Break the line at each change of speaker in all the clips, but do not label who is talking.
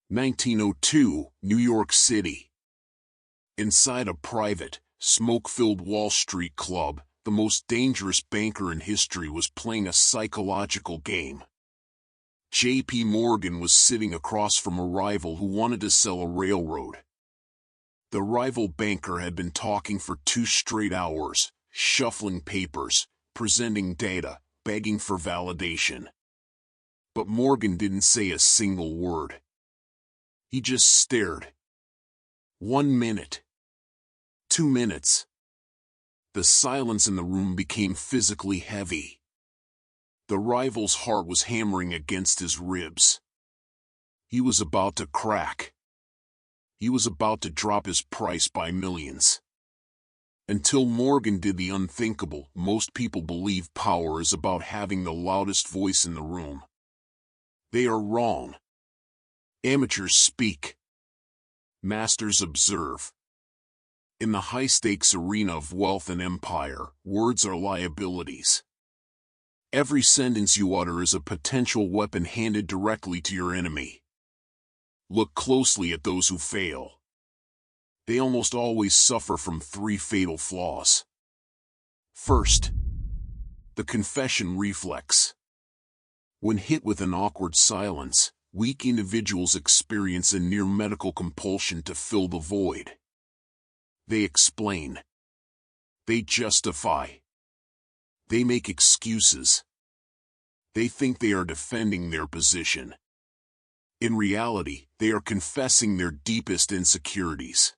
1902, New York City. Inside a private, smoke-filled Wall Street club, the most dangerous banker in history was playing a psychological game. J.P. Morgan was sitting across from a rival who wanted to sell a railroad. The rival banker had been talking for 2 straight hours, shuffling papers, presenting data, begging for validation. But Morgan didn't say a single word. He just stared. 1 minute. 2 minutes. The silence in the room became physically heavy. The rival's heart was hammering against his ribs. He was about to crack. He was about to drop his price by millions. Until Morgan did the unthinkable, most people believe power is about having the loudest voice in the room. They are wrong. Amateurs speak. Masters observe. In the high-stakes arena of wealth and empire, words are liabilities. Every sentence you utter is a potential weapon handed directly to your enemy. Look closely at those who fail. They almost always suffer from 3 fatal flaws. First, the confession reflex. When hit with an awkward silence, weak individuals experience a near medical compulsion to fill the void. They explain. They justify. They make excuses. They think they are defending their position. In reality, they are confessing their deepest insecurities.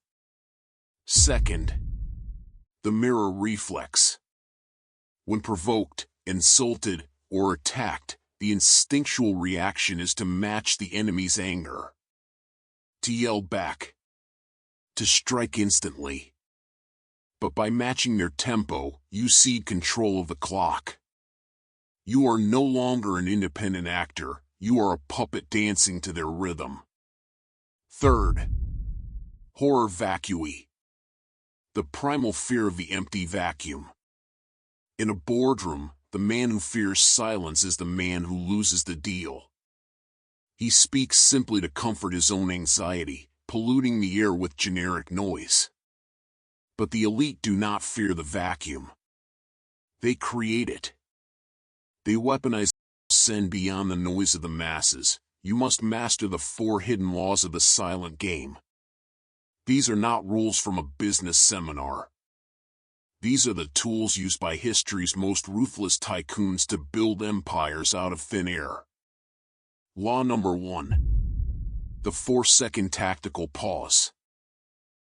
Second, the mirror reflex. When provoked, insulted, or attacked, the instinctual reaction is to match the enemy's anger. To yell back. To strike instantly. But by matching their tempo, you cede control of the clock. You are no longer an independent actor, you are a puppet dancing to their rhythm. Third, horror vacui. The primal fear of the empty vacuum. In a boardroom, the man who fears silence is the man who loses the deal. He speaks simply to comfort his own anxiety, polluting the air with generic noise. But the elite do not fear the vacuum. They create it. They weaponize. Send beyond the noise of the masses. You must master the 4 hidden laws of the silent game. These are not rules from a business seminar. These are the tools used by history's most ruthless tycoons to build empires out of thin air. Law number 1. The 4-second tactical pause.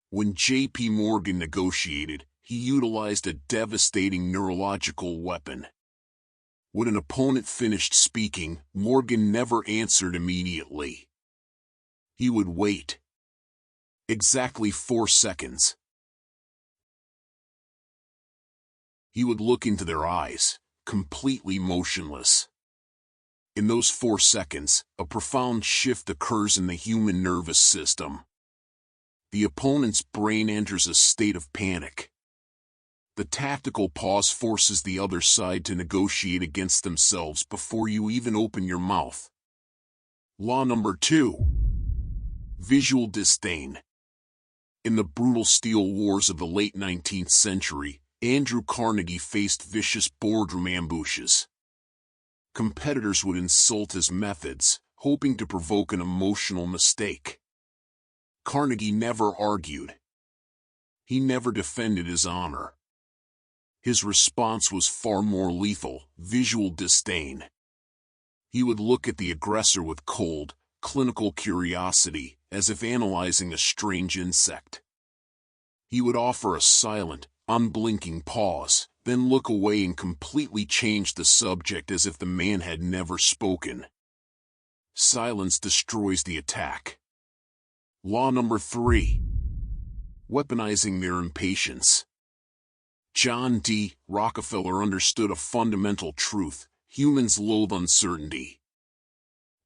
When J.P. Morgan negotiated, he utilized a devastating neurological weapon. When an opponent finished speaking, Morgan never answered immediately. He would wait. Exactly 4 seconds. He would look into their eyes, completely motionless. In those 4 seconds, a profound shift occurs in the human nervous system. The opponent's brain enters a state of panic. The tactical pause forces the other side to negotiate against themselves before you even open your mouth. Law number 2. Visual disdain. In the brutal steel wars of the late 19th century, Andrew Carnegie faced vicious boardroom ambushes. Competitors would insult his methods, hoping to provoke an emotional mistake. Carnegie never argued. He never defended his honor. His response was far more lethal: visual disdain. He would look at the aggressor with cold, clinical curiosity, as if analyzing a strange insect. He would offer a silent, unblinking pause, then look away and completely change the subject as if the man had never spoken. Silence destroys the attack. Law number 3. Weaponizing their impatience. John D. Rockefeller understood a fundamental truth: humans loathe uncertainty.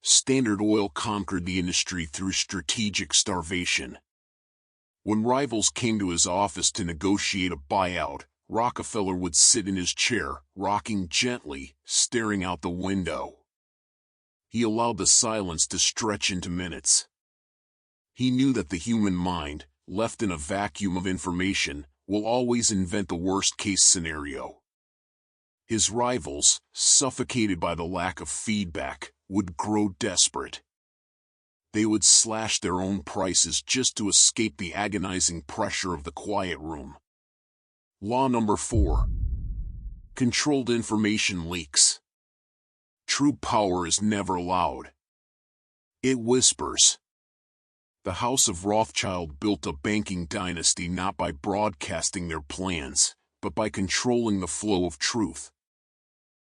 Standard Oil conquered the industry through strategic starvation. When rivals came to his office to negotiate a buyout, Rockefeller would sit in his chair, rocking gently, staring out the window. He allowed the silence to stretch into minutes. He knew that the human mind, left in a vacuum of information, will always invent the worst-case scenario. His rivals, suffocated by the lack of feedback, would grow desperate. They would slash their own prices just to escape the agonizing pressure of the quiet room. Law number 4. Controlled information leaks. True power is never loud. It whispers. The House of Rothschild built a banking dynasty not by broadcasting their plans, but by controlling the flow of truth.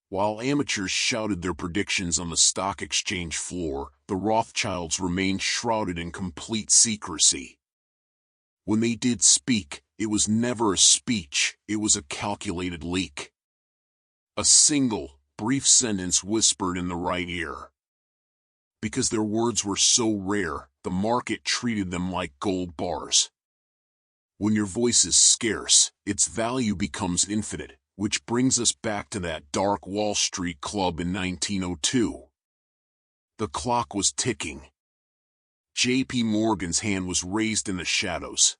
While amateurs shouted their predictions on the stock exchange floor, the Rothschilds remained shrouded in complete secrecy. When they did speak, it was never a speech, it was a calculated leak. A single, brief sentence whispered in the right ear. Because their words were so rare, the market treated them like gold bars. When your voice is scarce, its value becomes infinite, which brings us back to that dark Wall Street club in 1902. The clock was ticking. J.P. Morgan's hand was raised in the shadows.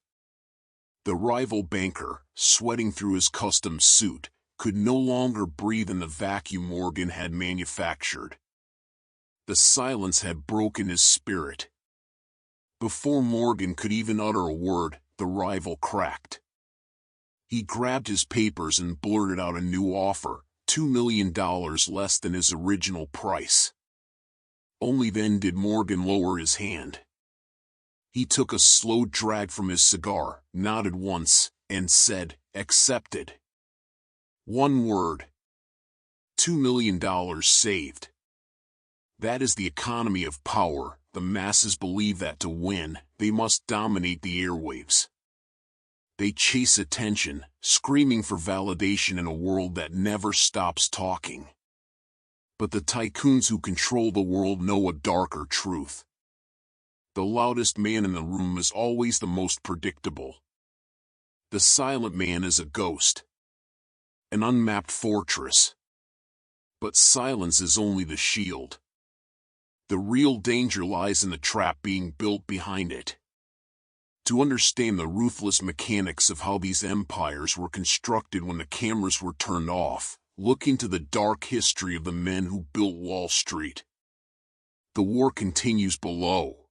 The rival banker, sweating through his custom suit, could no longer breathe in the vacuum Morgan had manufactured. The silence had broken his spirit. Before Morgan could even utter a word, the rival cracked. He grabbed his papers and blurted out a new offer, $2 million less than his original price. Only then did Morgan lower his hand. He took a slow drag from his cigar, nodded once, and said, "Accepted." One word. $2 million saved. That is the economy of power. The masses believe that to win, they must dominate the airwaves. They chase attention, screaming for validation in a world that never stops talking. But the tycoons who control the world know a darker truth. The loudest man in the room is always the most predictable. The silent man is a ghost. An unmapped fortress. But silence is only the shield. The real danger lies in the trap being built behind it. To understand the ruthless mechanics of how these empires were constructed when the cameras were turned off, look into the dark history of the men who built Wall Street. The war continues below.